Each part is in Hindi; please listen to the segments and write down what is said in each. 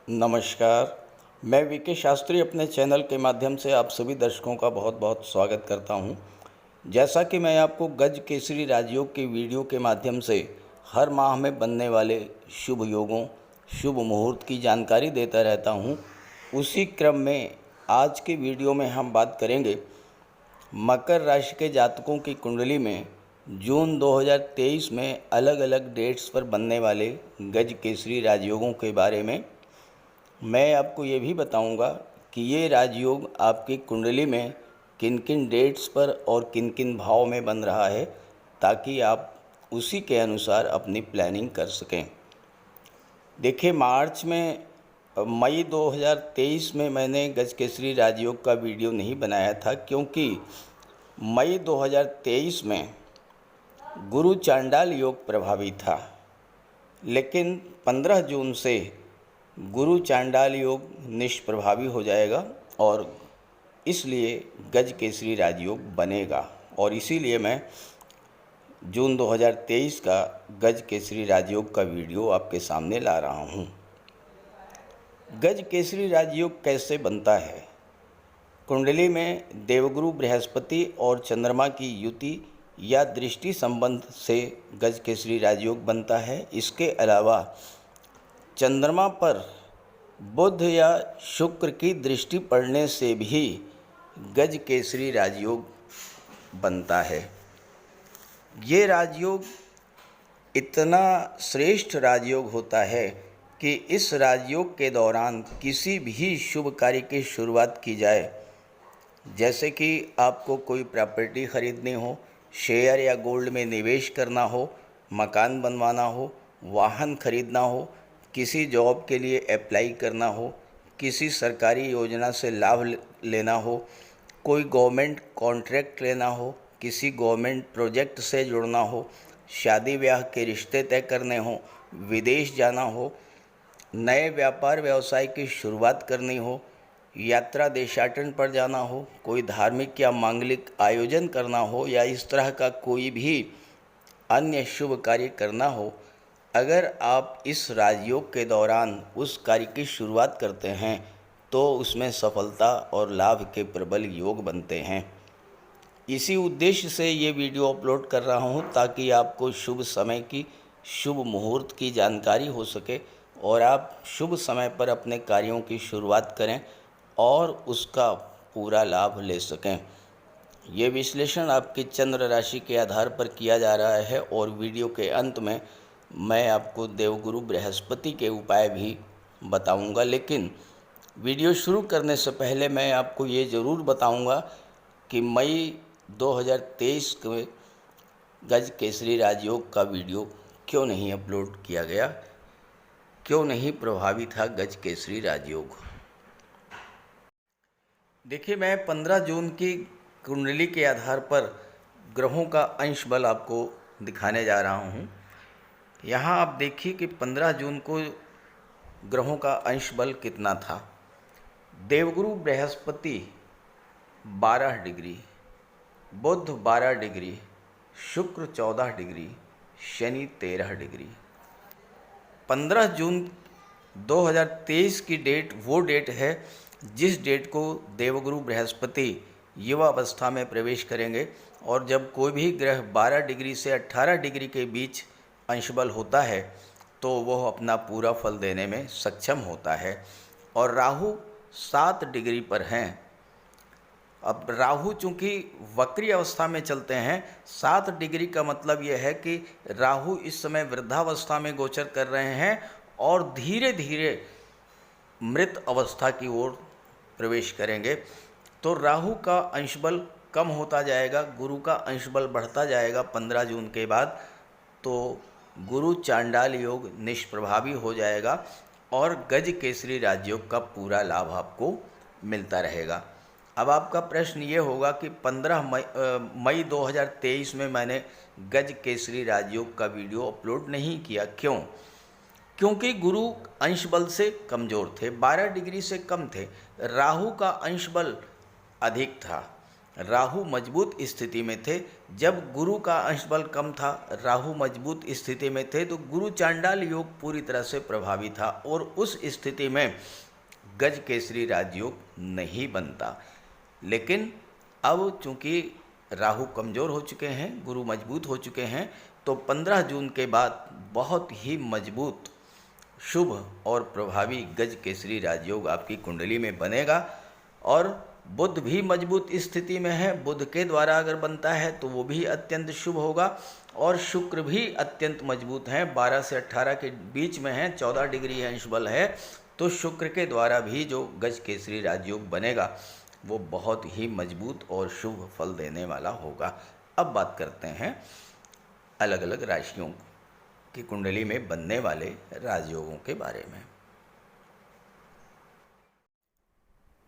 नमस्कार। मैं वीके शास्त्री अपने चैनल के माध्यम से आप सभी दर्शकों का बहुत बहुत स्वागत करता हूं। जैसा कि मैं आपको गज केसरी राजयोग की वीडियो के माध्यम से हर माह में बनने वाले शुभ योगों, शुभ मुहूर्त की जानकारी देता रहता हूं, उसी क्रम में आज की वीडियो में हम बात करेंगे मकर राशि के जातकों की कुंडली में जून 2023 में अलग अलग डेट्स पर बनने वाले गज केसरी राजयोगों के बारे में। मैं आपको ये भी बताऊंगा कि ये राजयोग आपकी कुंडली में किन किन डेट्स पर और किन किन भाव में बन रहा है, ताकि आप उसी के अनुसार अपनी प्लानिंग कर सकें। देखिए, मई 2023 में मैंने गज केसरी राजयोग का वीडियो नहीं बनाया था, क्योंकि मई 2023 में गुरु चांडाल योग प्रभावी था। लेकिन 15 जून से गुरु चांडाल योग निष्प्रभावी हो जाएगा और इसलिए गज केसरी राजयोग बनेगा, और इसीलिए मैं जून 2023 का गज केसरी राजयोग का वीडियो आपके सामने ला रहा हूँ। गज केसरी राजयोग कैसे बनता है? कुंडली में देवगुरु बृहस्पति और चंद्रमा की युति या दृष्टि संबंध से गज केसरी राजयोग बनता है। इसके अलावा चंद्रमा पर बुध या शुक्र की दृष्टि पड़ने से भी गज केसरी राजयोग बनता है। ये राजयोग इतना श्रेष्ठ राजयोग होता है कि इस राजयोग के दौरान किसी भी शुभ कार्य की शुरुआत की जाए, जैसे कि आपको कोई प्रॉपर्टी खरीदनी हो, शेयर या गोल्ड में निवेश करना हो, मकान बनवाना हो, वाहन खरीदना हो, किसी जॉब के लिए अप्लाई करना हो, किसी सरकारी योजना से लाभ लेना हो, कोई गवर्नमेंट कॉन्ट्रैक्ट लेना हो, किसी गवर्नमेंट प्रोजेक्ट से जुड़ना हो, शादी ब्याह के रिश्ते तय करने हो, विदेश जाना हो, नए व्यापार व्यवसाय की शुरुआत करनी हो, यात्रा देशाटन पर जाना हो, कोई धार्मिक या मांगलिक आयोजन करना हो, या इस तरह का कोई भी अन्य शुभ कार्य करना हो, अगर आप इस राजयोग के दौरान उस कार्य की शुरुआत करते हैं तो उसमें सफलता और लाभ के प्रबल योग बनते हैं। इसी उद्देश्य से ये वीडियो अपलोड कर रहा हूँ, ताकि आपको शुभ समय की, शुभ मुहूर्त की जानकारी हो सके और आप शुभ समय पर अपने कार्यों की शुरुआत करें और उसका पूरा लाभ ले सकें। ये विश्लेषण आपकी चंद्र राशि के आधार पर किया जा रहा है, और वीडियो के अंत में मैं आपको देवगुरु बृहस्पति के उपाय भी बताऊंगा। लेकिन वीडियो शुरू करने से पहले मैं आपको ये ज़रूर बताऊंगा कि मई 2023 के गज केसरी राजयोग का वीडियो क्यों नहीं अपलोड किया गया, क्यों नहीं प्रभावी था गज केसरी राजयोग। देखिए, मैं 15 जून की कुंडली के आधार पर ग्रहों का अंश बल आपको दिखाने जा रहा हूँ। यहाँ आप देखिए कि 15 जून को ग्रहों का अंश बल कितना था। देवगुरु बृहस्पति 12 डिग्री, बुध 12 डिग्री, शुक्र 14 डिग्री, शनि 13 डिग्री। 15 जून 2023 की डेट वो डेट है जिस डेट को देवगुरु बृहस्पति युवा अवस्था में प्रवेश करेंगे, और जब कोई भी ग्रह 12 डिग्री से 18 डिग्री के बीच अंशबल होता है तो वह अपना पूरा फल देने में सक्षम होता है। और राहु 7 डिग्री पर हैं। अब राहु चूँकि वक्री अवस्था में चलते हैं, 7 डिग्री का मतलब यह है कि राहु इस समय वृद्धावस्था में गोचर कर रहे हैं और धीरे धीरे मृत अवस्था की ओर प्रवेश करेंगे। तो राहु का अंशबल कम होता जाएगा, गुरु का अंशबल बढ़ता जाएगा 15 जून के बाद। तो गुरु चांडाल योग निष्प्रभावी हो जाएगा और गज केसरी राजयोग का पूरा लाभ आपको मिलता रहेगा। अब आपका प्रश्न ये होगा कि 15 मई 2023 में मैंने गज केसरी राजयोग का वीडियो अपलोड नहीं किया, क्यों? क्योंकि गुरु अंश बल से कमज़ोर थे, 12 डिग्री से कम थे। राहु का अंश बल अधिक था, राहु मजबूत स्थिति में थे। जब गुरु का अंश बल कम था, राहु मजबूत स्थिति में थे, तो गुरु चांडाल योग पूरी तरह से प्रभावी था और उस स्थिति में गज केसरी राजयोग नहीं बनता। लेकिन अब चूंकि राहु कमज़ोर हो चुके हैं, गुरु मजबूत हो चुके हैं, तो 15 जून के बाद बहुत ही मजबूत, शुभ और प्रभावी गज केसरी राजयोग आपकी कुंडली में बनेगा। और बुध भी मजबूत स्थिति में है, बुध के द्वारा अगर बनता है तो वो भी अत्यंत शुभ होगा। और शुक्र भी अत्यंत मजबूत हैं, 12 से 18 के बीच में है, 14 डिग्री अंश बल है, तो शुक्र के द्वारा भी जो गज केसरी राजयोग बनेगा वो बहुत ही मजबूत और शुभ फल देने वाला होगा। अब बात करते हैं अलग अलग राशियों की कुंडली में बनने वाले राजयोगों के बारे में।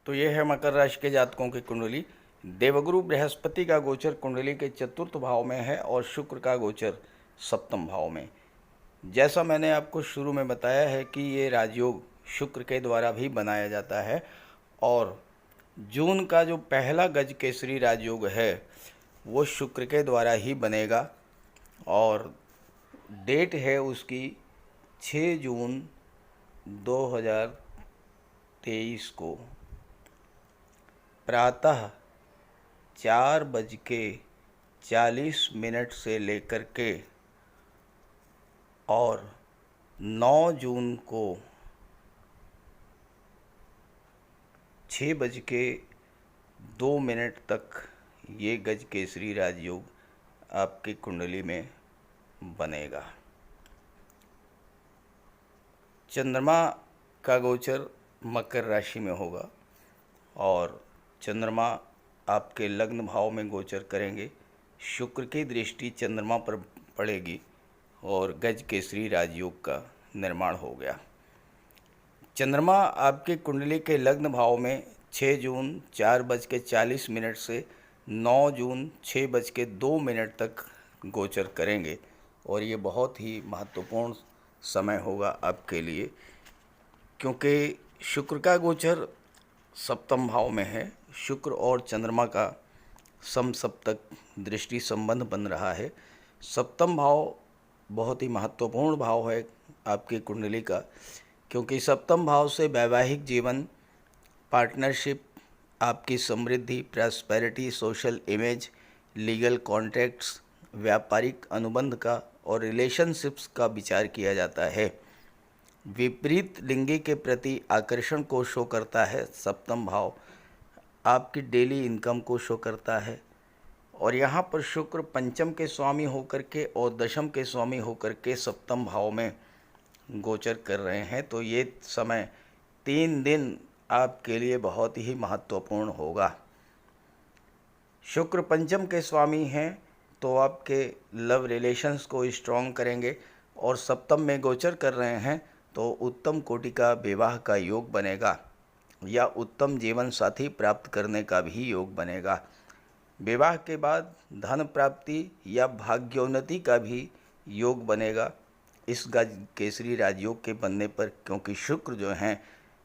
तो ये है मकर राशि के जातकों की कुंडली। देवगुरु बृहस्पति का गोचर कुंडली के चतुर्थ भाव में है और शुक्र का गोचर सप्तम भाव में। जैसा मैंने आपको शुरू में बताया है कि ये राजयोग शुक्र के द्वारा भी बनाया जाता है और जून का जो पहला गज केसरी राजयोग है वो शुक्र के द्वारा ही बनेगा और डेट है उसकी 6 जून 2023 को प्रातः 4:40 से लेकर के और 9 जून को 6:02 तक ये गज केसरी राजयोग आपकी कुंडली में बनेगा। चंद्रमा का गोचर मकर राशि में होगा और चंद्रमा आपके लग्न भाव में गोचर करेंगे। शुक्र की दृष्टि चंद्रमा पर पड़ेगी और गज केसरी राजयोग का निर्माण हो गया। चंद्रमा आपकी कुंडली के लग्न भाव में 6 जून 4:40 से 9 जून 6:02 तक गोचर करेंगे और ये बहुत ही महत्वपूर्ण समय होगा आपके लिए, क्योंकि शुक्र का गोचर सप्तम भाव में है। शुक्र और चंद्रमा का समसप्तक दृष्टि संबंध बन रहा है। सप्तम भाव बहुत ही महत्वपूर्ण भाव है आपकी कुंडली का, क्योंकि सप्तम भाव से वैवाहिक जीवन, पार्टनरशिप, आपकी समृद्धि, prosperity, social image, legal contracts, व्यापारिक अनुबंध का और रिलेशनशिप्स का विचार किया जाता है। विपरीत लिंगी के प्रति आकर्षण को शो करता है सप्तम भाव, आपकी डेली इनकम को शो करता है। और यहाँ पर शुक्र पंचम के स्वामी होकर के और दशम के स्वामी होकर के सप्तम भाव में गोचर कर रहे हैं, तो ये समय 3 दिन आपके लिए बहुत ही महत्वपूर्ण होगा। शुक्र पंचम के स्वामी हैं तो आपके लव रिलेशंस को स्ट्रॉन्ग करेंगे और सप्तम में गोचर कर रहे हैं तो उत्तम कोटि का विवाह का योग बनेगा या उत्तम जीवन साथी प्राप्त करने का भी योग बनेगा। विवाह के बाद धन प्राप्ति या भाग्योन्नति का भी योग बनेगा इस गज केसरी राजयोग के बनने पर, क्योंकि शुक्र जो हैं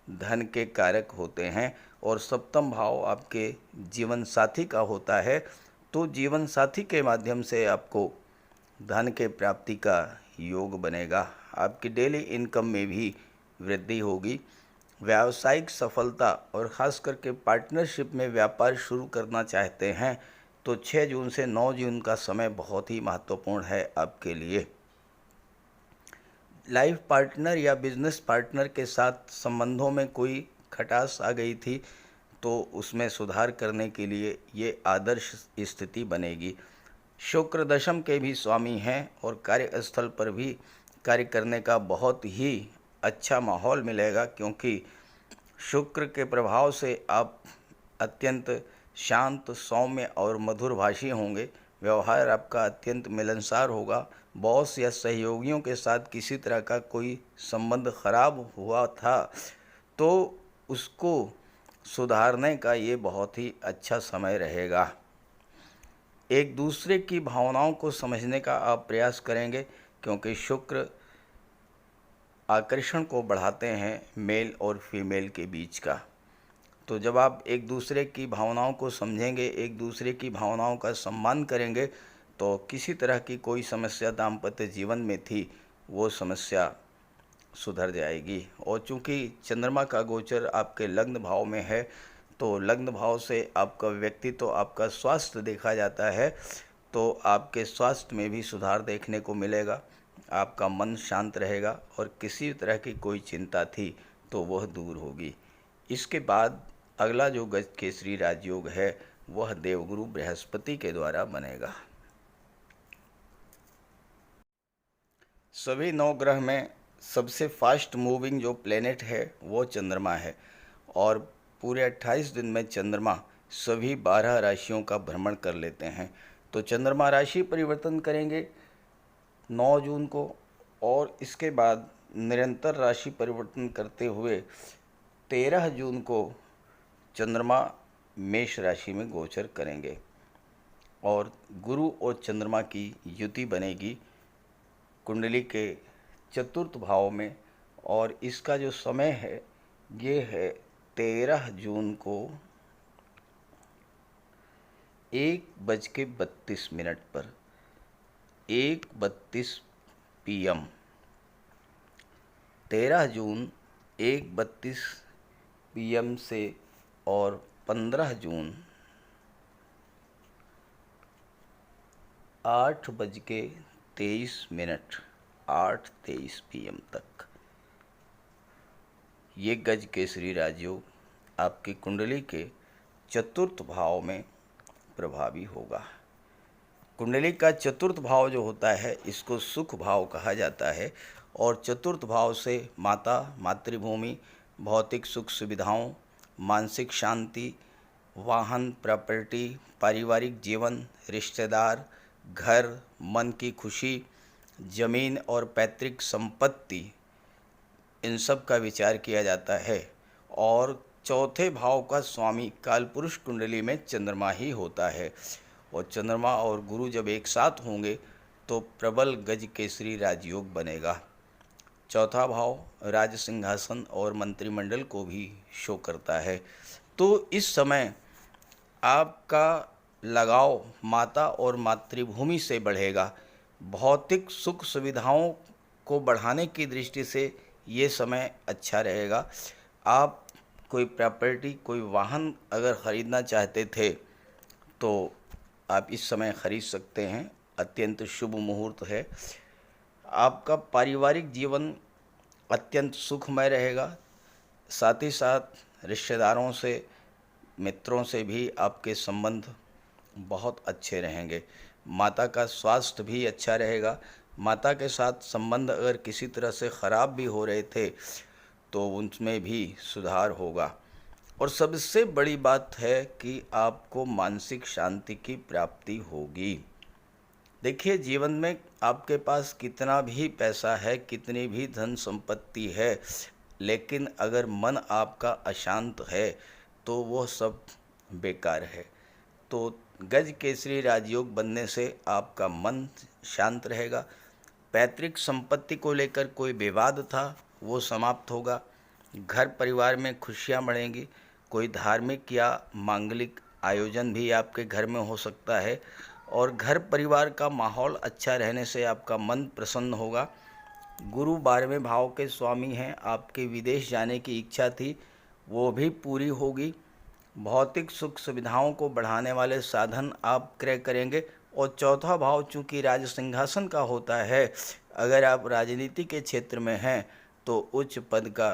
धन के कारक होते हैं और सप्तम भाव आपके जीवन साथी का होता है, तो जीवन साथी के माध्यम से आपको धन के प्राप्ति का योग बनेगा। आपकी डेली इनकम में भी वृद्धि होगी। व्यावसायिक सफलता और ख़ास करके पार्टनरशिप में व्यापार शुरू करना चाहते हैं तो 6 जून से 9 जून का समय बहुत ही महत्वपूर्ण है आपके लिए। लाइफ पार्टनर या बिजनेस पार्टनर के साथ संबंधों में कोई खटास आ गई थी तो उसमें सुधार करने के लिए ये आदर्श स्थिति बनेगी। शुक्र दशम के भी स्वामी हैं और कार्यस्थल पर भी कार्य करने का बहुत ही अच्छा माहौल मिलेगा, क्योंकि शुक्र के प्रभाव से आप अत्यंत शांत, सौम्य और मधुरभाषी होंगे। व्यवहार आपका अत्यंत मिलनसार होगा। बॉस या सहयोगियों के साथ किसी तरह का कोई संबंध खराब हुआ था तो उसको सुधारने का ये बहुत ही अच्छा समय रहेगा। एक दूसरे की भावनाओं को समझने का आप प्रयास करेंगे, क्योंकि शुक्र आकर्षण को बढ़ाते हैं मेल और फीमेल के बीच का। तो जब आप एक दूसरे की भावनाओं को समझेंगे, एक दूसरे की भावनाओं का सम्मान करेंगे, तो किसी तरह की कोई समस्या दाम्पत्य जीवन में थी, वो समस्या सुधर जाएगी। और चूँकि चंद्रमा का गोचर आपके लग्न भाव में है, तो लग्न भाव से आपका व्यक्तित्व, तो आपका स्वास्थ्य देखा जाता है, तो आपके स्वास्थ्य में भी सुधार देखने को मिलेगा। आपका मन शांत रहेगा और किसी तरह की कोई चिंता थी तो वह दूर होगी। इसके बाद अगला जो गज केसरी राजयोग है वह देवगुरु बृहस्पति के द्वारा बनेगा। सभी 9 ग्रह में सबसे फास्ट मूविंग जो प्लेनेट है वो चंद्रमा है, और पूरे 28 दिन में चंद्रमा सभी 12 राशियों का भ्रमण कर लेते हैं। तो चंद्रमा राशि परिवर्तन करेंगे 9 जून को, और इसके बाद निरंतर राशि परिवर्तन करते हुए 13 जून को चंद्रमा मेष राशि में गोचर करेंगे, और गुरु और चंद्रमा की युति बनेगी कुंडली के चतुर्थ भाव में। और इसका जो समय है ये है 13 जून को 1:32 पर, 1:32 PM। 13 जून 1:32 PM से और 15 जून 8:23 8:23 PM तक ये गज केसरी राजयोग आपकी कुंडली के चतुर्थ भाव में प्रभावी होगा। कुंडली का चतुर्थ भाव जो होता है इसको सुख भाव कहा जाता है, और चतुर्थ भाव से माता, मातृभूमि, भौतिक सुख सुविधाओं, मानसिक शांति, वाहन, प्रॉपर्टी, पारिवारिक जीवन, रिश्तेदार, घर, मन की खुशी, जमीन और पैतृक संपत्ति, इन सब का विचार किया जाता है। और चौथे भाव का स्वामी कालपुरुष कुंडली में चंद्रमा ही होता है, और चंद्रमा और गुरु जब एक साथ होंगे तो प्रबल गज केसरी राजयोग बनेगा। चौथा भाव राज सिंहासन और मंत्रिमंडल को भी शो करता है। तो इस समय आपका लगाव माता और मातृभूमि से बढ़ेगा। भौतिक सुख सुविधाओं को बढ़ाने की दृष्टि से ये समय अच्छा रहेगा। आप कोई प्रॉपर्टी, कोई वाहन अगर ख़रीदना चाहते थे तो आप इस समय खरीद सकते हैं, अत्यंत शुभ मुहूर्त है। आपका पारिवारिक जीवन अत्यंत सुखमय रहेगा, साथ ही साथ रिश्तेदारों से, मित्रों से भी आपके संबंध बहुत अच्छे रहेंगे। माता का स्वास्थ्य भी अच्छा रहेगा। माता के साथ संबंध अगर किसी तरह से ख़राब भी हो रहे थे तो उनमें भी सुधार होगा। और सबसे बड़ी बात है कि आपको मानसिक शांति की प्राप्ति होगी। देखिए, जीवन में आपके पास कितना भी पैसा है, कितनी भी धन संपत्ति है, लेकिन अगर मन आपका अशांत है तो वो सब बेकार है। तो गज केसरी राजयोग बनने से आपका मन शांत रहेगा। पैतृक संपत्ति को लेकर कोई विवाद था वो समाप्त होगा। घर परिवार में खुशियां बढ़ेंगी। कोई धार्मिक या मांगलिक आयोजन भी आपके घर में हो सकता है, और घर परिवार का माहौल अच्छा रहने से आपका मन प्रसन्न होगा। गुरु 12वें भाव के स्वामी हैं। आपके विदेश जाने की इच्छा थी वो भी पूरी होगी। भौतिक सुख सुविधाओं को बढ़ाने वाले साधन आप क्रय करेंगे। और चौथा भाव चूँकि राज सिंहासन का होता है, अगर आप राजनीति के क्षेत्र में हैं तो उच्च पद का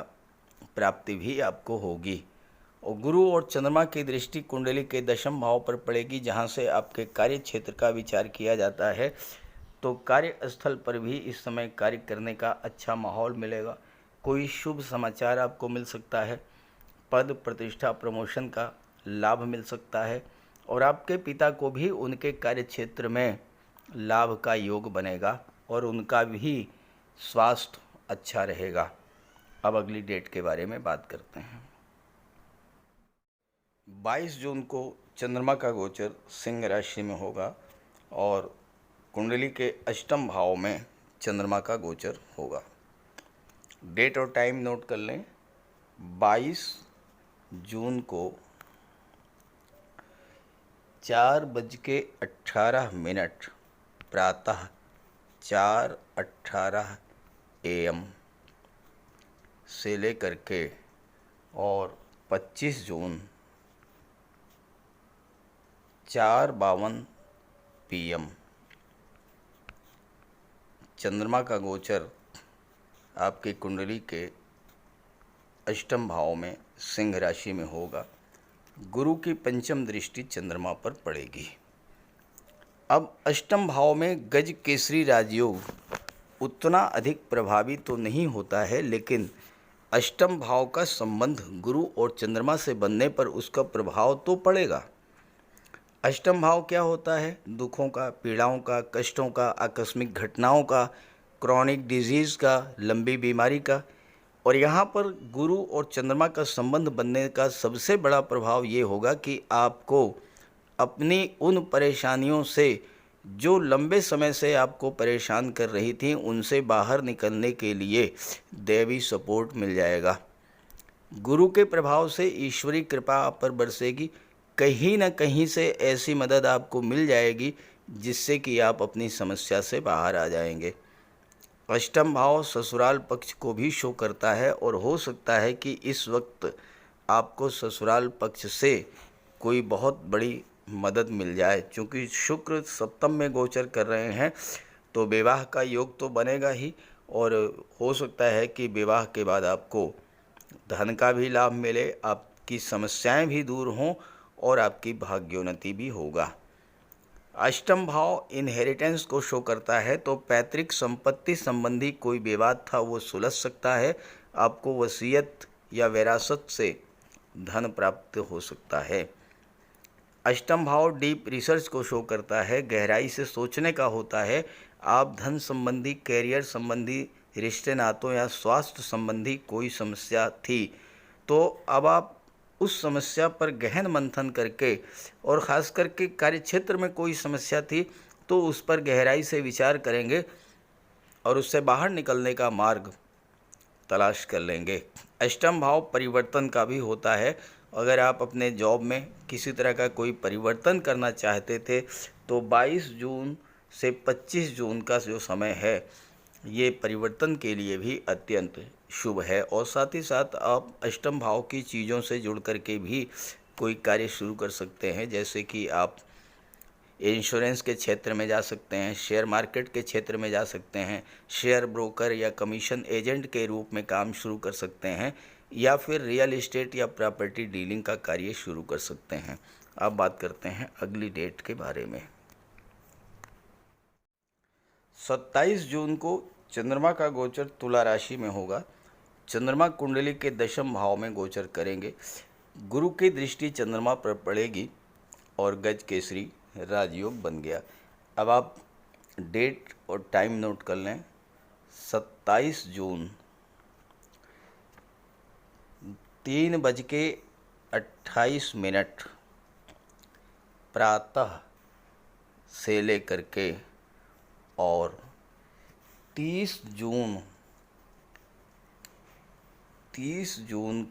प्राप्ति भी आपको होगी। और गुरु और चंद्रमा की दृष्टि कुंडली के 10वें भाव पर पड़ेगी, जहाँ से आपके कार्य क्षेत्र का विचार किया जाता है। तो कार्यस्थल पर भी इस समय कार्य करने का अच्छा माहौल मिलेगा। कोई शुभ समाचार आपको मिल सकता है। पद, प्रतिष्ठा, प्रमोशन का लाभ मिल सकता है, और आपके पिता को भी उनके कार्य क्षेत्र में लाभ का योग बनेगा, और उनका भी स्वास्थ्य अच्छा रहेगा। अब अगली डेट के बारे में बात करते हैं। 22 जून को चंद्रमा का गोचर सिंह राशि में होगा, और कुंडली के 8वें भाव में चंद्रमा का गोचर होगा। डेट और टाइम नोट कर लें। 22 जून को 4:18 प्रातः 4:18 AM से लेकर के और 25 जून 4:52 PM चंद्रमा का गोचर आपकी कुंडली के अष्टम भाव में सिंह राशि में होगा। गुरु की पंचम दृष्टि चंद्रमा पर पड़ेगी। अब अष्टम भाव में गज केसरी राजयोग उतना अधिक प्रभावी तो नहीं होता है, लेकिन अष्टम भाव का संबंध गुरु और चंद्रमा से बनने पर उसका प्रभाव तो पड़ेगा। अष्टम भाव क्या होता है? दुखों का, पीड़ाओं का, कष्टों का, आकस्मिक घटनाओं का, क्रॉनिक डिजीज़ का, लंबी बीमारी का। और यहाँ पर गुरु और चंद्रमा का संबंध बनने का सबसे बड़ा प्रभाव ये होगा कि आपको अपनी उन परेशानियों से जो लंबे समय से आपको परेशान कर रही थी, उनसे बाहर निकलने के लिए दैवी सपोर्ट मिल जाएगा। गुरु के प्रभाव से ईश्वरी कृपा आप पर बरसेगी। कहीं न कहीं से ऐसी मदद आपको मिल जाएगी जिससे कि आप अपनी समस्या से बाहर आ जाएंगे। अष्टम भाव ससुराल पक्ष को भी शो करता है और हो सकता है कि इस वक्त आपको ससुराल पक्ष से कोई बहुत बड़ी मदद मिल जाए। चूँकि शुक्र सप्तम में गोचर कर रहे हैं तो विवाह का योग तो बनेगा ही, और हो सकता है कि विवाह के बाद आपको धन का भी लाभ मिले, आपकी समस्याएं भी दूर हों और आपकी भाग्योन्नति भी होगा। अष्टम भाव इनहेरिटेंस को शो करता है, तो पैतृक संपत्ति संबंधी कोई विवाद था वो सुलझ सकता है। आपको वसीयत या विरासत से धन प्राप्त हो सकता है। अष्टम भाव डीप रिसर्च को शो करता है, गहराई से सोचने का होता है। आप धन संबंधी, कैरियर संबंधी, रिश्ते नातों या स्वास्थ्य संबंधी कोई समस्या थी तो अब आप उस समस्या पर गहन मंथन करके, और ख़ास करके कार्यक्षेत्र में कोई समस्या थी तो उस पर गहराई से विचार करेंगे और उससे बाहर निकलने का मार्ग तलाश कर लेंगे। अष्टम भाव परिवर्तन का भी होता है। अगर आप अपने जॉब में किसी तरह का कोई परिवर्तन करना चाहते थे तो 22 जून से 25 जून का जो समय है ये परिवर्तन के लिए भी अत्यंत शुभ है। और साथ ही साथ आप अष्टम भाव की चीज़ों से जुड़ कर के भी कोई कार्य शुरू कर सकते हैं, जैसे कि आप इंश्योरेंस के क्षेत्र में जा सकते हैं, शेयर मार्केट के क्षेत्र में जा सकते हैं, शेयर ब्रोकर या कमीशन एजेंट के रूप में काम शुरू कर सकते हैं, या फिर रियल एस्टेट या प्रॉपर्टी डीलिंग का कार्य शुरू कर सकते हैं। अब बात करते हैं अगली डेट के बारे में। 27 जून को चंद्रमा का गोचर तुला राशि में होगा। चंद्रमा कुंडली के दशम भाव में गोचर करेंगे। गुरु की दृष्टि चंद्रमा पर पड़ेगी और गज केसरी राजयोग बन गया। अब आप डेट और टाइम नोट कर लें। 27 जून 3:28 प्रातः से लेकर के और 30 जून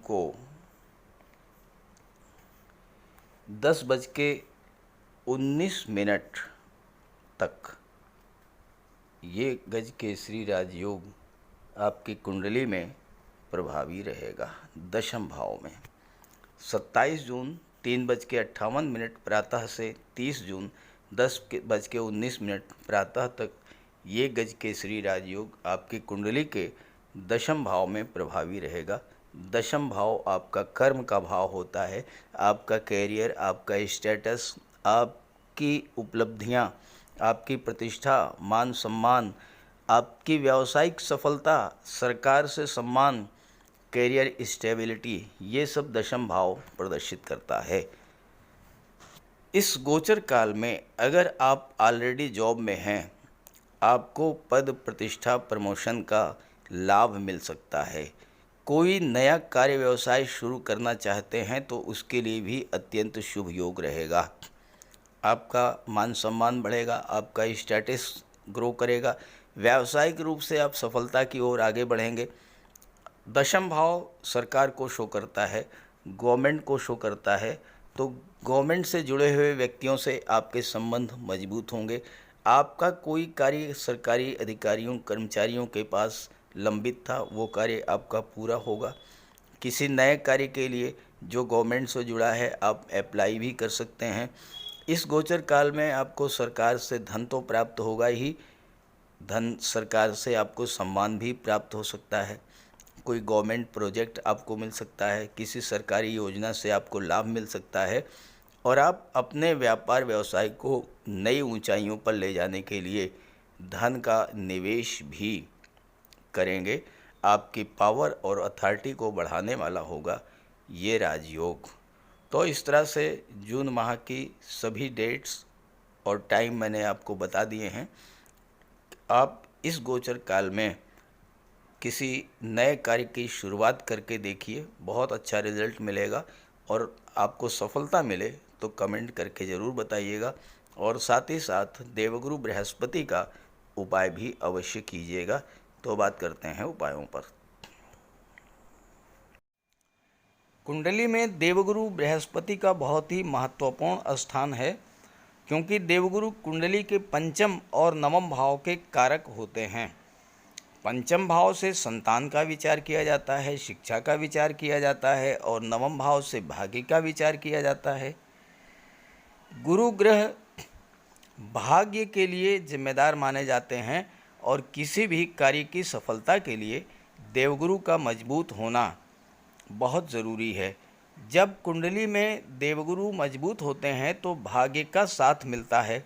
को 10:19 तक ये गज केसरी राजयोग आपकी कुंडली में प्रभावी रहेगा दशम भाव में। 27 जून 3:58 प्रातः से 30 जून 10:19 प्रातः तक ये गज केसरी राजयोग आपकी कुंडली के दशम भाव में प्रभावी रहेगा। दशम भाव आपका कर्म का भाव होता है। आपका कैरियर, आपका स्टेटस, आपकी उपलब्धियां, आपकी प्रतिष्ठा, मान सम्मान, आपकी व्यावसायिक सफलता, सरकार से सम्मान, कैरियर स्टेबिलिटी, ये सब दशम भाव प्रदर्शित करता है। इस गोचर काल में अगर आप ऑलरेडी जॉब में हैं, आपको पद, प्रतिष्ठा, प्रमोशन का लाभ मिल सकता है। कोई नया कार्य व्यवसाय शुरू करना चाहते हैं तो उसके लिए भी अत्यंत शुभ योग रहेगा। आपका मान सम्मान बढ़ेगा, आपका स्टेटस ग्रो करेगा, व्यावसायिक रूप से आप सफलता की ओर आगे बढ़ेंगे। दशम भाव सरकार को शो करता है। गवर्नमेंट को शो करता है, तो गवर्नमेंट से जुड़े हुए व्यक्तियों से आपके संबंध मजबूत होंगे। आपका कोई कार्य सरकारी अधिकारियों कर्मचारियों के पास लंबित था, वो कार्य आपका पूरा होगा। किसी नए कार्य के लिए जो गवर्नमेंट से जुड़ा है, आप अप्लाई भी कर सकते हैं। इस गोचर काल में आपको सरकार से धन तो प्राप्त होगा ही, धन सरकार से आपको सम्मान भी प्राप्त हो सकता है। कोई गवर्नमेंट प्रोजेक्ट आपको मिल सकता है, किसी सरकारी योजना से आपको लाभ मिल सकता है, और आप अपने व्यापार व्यवसाय को नई ऊंचाइयों पर ले जाने के लिए धन का निवेश भी करेंगे। आपकी पावर और अथॉरिटी को बढ़ाने वाला होगा ये राजयोग। तो इस तरह से जून माह की सभी डेट्स और टाइम मैंने आपको बता दिए हैं। आप इस गोचर काल में किसी नए कार्य की शुरुआत करके देखिए, बहुत अच्छा रिजल्ट मिलेगा। और आपको सफलता मिले तो कमेंट करके ज़रूर बताइएगा, और साथ ही साथ देवगुरु बृहस्पति का उपाय भी अवश्य कीजिएगा। तो बात करते हैं उपायों पर। कुंडली में देवगुरु बृहस्पति का बहुत ही महत्वपूर्ण स्थान है, क्योंकि देवगुरु कुंडली के पंचम और नवम भाव के कारक होते हैं। पंचम भाव से संतान का विचार किया जाता है, शिक्षा का विचार किया जाता है, और नवम भाव से भाग्य का विचार किया जाता है। गुरु ग्रह भाग्य के लिए जिम्मेदार माने जाते हैं, और किसी भी कार्य की सफलता के लिए देवगुरु का मजबूत होना बहुत ज़रूरी है। जब कुंडली में देवगुरु मजबूत होते हैं तो भाग्य का साथ मिलता है,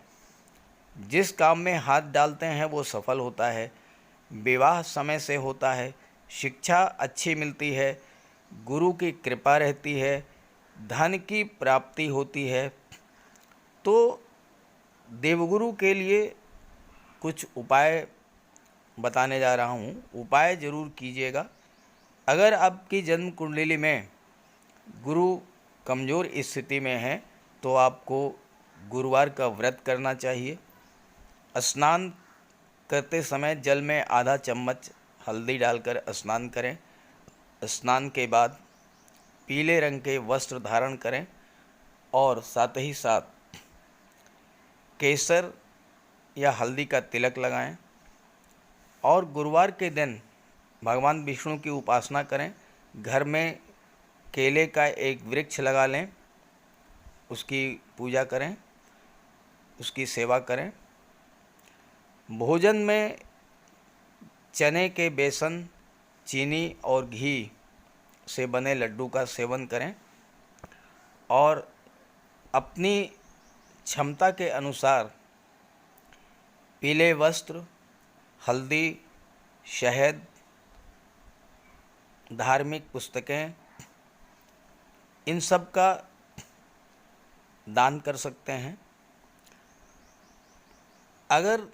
जिस काम में हाथ डालते हैं वो सफल होता है, विवाह समय से होता है, शिक्षा अच्छी मिलती है, गुरु की कृपा रहती है, धन की प्राप्ति होती है। तो देवगुरु के लिए कुछ उपाय बताने जा रहा हूँ, उपाय ज़रूर कीजिएगा। अगर आपकी जन्म कुंडली में गुरु कमज़ोर स्थिति में है तो आपको गुरुवार का व्रत करना चाहिए। स्नान करते समय जल में आधा चम्मच हल्दी डालकर स्नान करें। स्नान के बाद पीले रंग के वस्त्र धारण करें, और साथ ही साथ केसर या हल्दी का तिलक लगाएं, और गुरुवार के दिन भगवान विष्णु की उपासना करें। घर में केले का एक वृक्ष लगा लें, उसकी पूजा करें, उसकी सेवा करें। भोजन में चने के बेसन, चीनी और घी से बने लड्डू का सेवन करें, और अपनी क्षमता के अनुसार पीले वस्त्र, हल्दी, शहद, धार्मिक पुस्तकें, इन सब का दान कर सकते हैं। अगर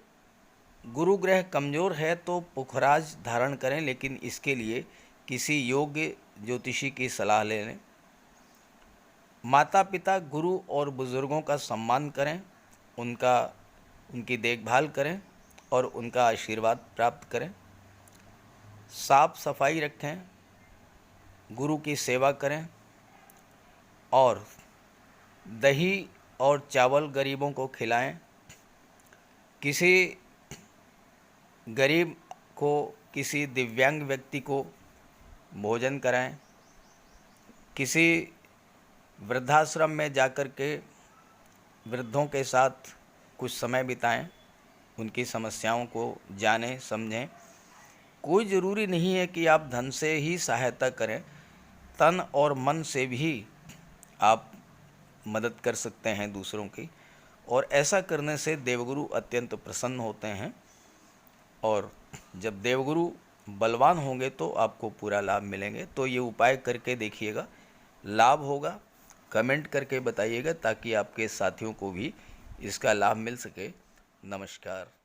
गुरु ग्रह कमज़ोर है तो पुखराज धारण करें, लेकिन इसके लिए किसी योग्य ज्योतिषी की सलाह ले लें। माता पिता, गुरु और बुज़ुर्गों का सम्मान करें, उनकी देखभाल करें और उनका आशीर्वाद प्राप्त करें। साफ सफाई रखें, गुरु की सेवा करें, और दही और चावल गरीबों को खिलाएं। किसी गरीब को, किसी दिव्यांग व्यक्ति को भोजन कराएं। किसी वृद्धाश्रम में जाकर के वृद्धों के साथ कुछ समय बिताएं, उनकी समस्याओं को जानें समझें। कोई ज़रूरी नहीं है कि आप धन से ही सहायता करें, तन और मन से भी आप मदद कर सकते हैं दूसरों की, और ऐसा करने से देवगुरु अत्यंत प्रसन्न होते हैं। और जब देवगुरु बलवान होंगे तो आपको पूरा लाभ मिलेंगे। तो ये उपाय करके देखिएगा, लाभ होगा। कमेंट करके बताइएगा ताकि आपके साथियों को भी इसका लाभ मिल सके। नमस्कार।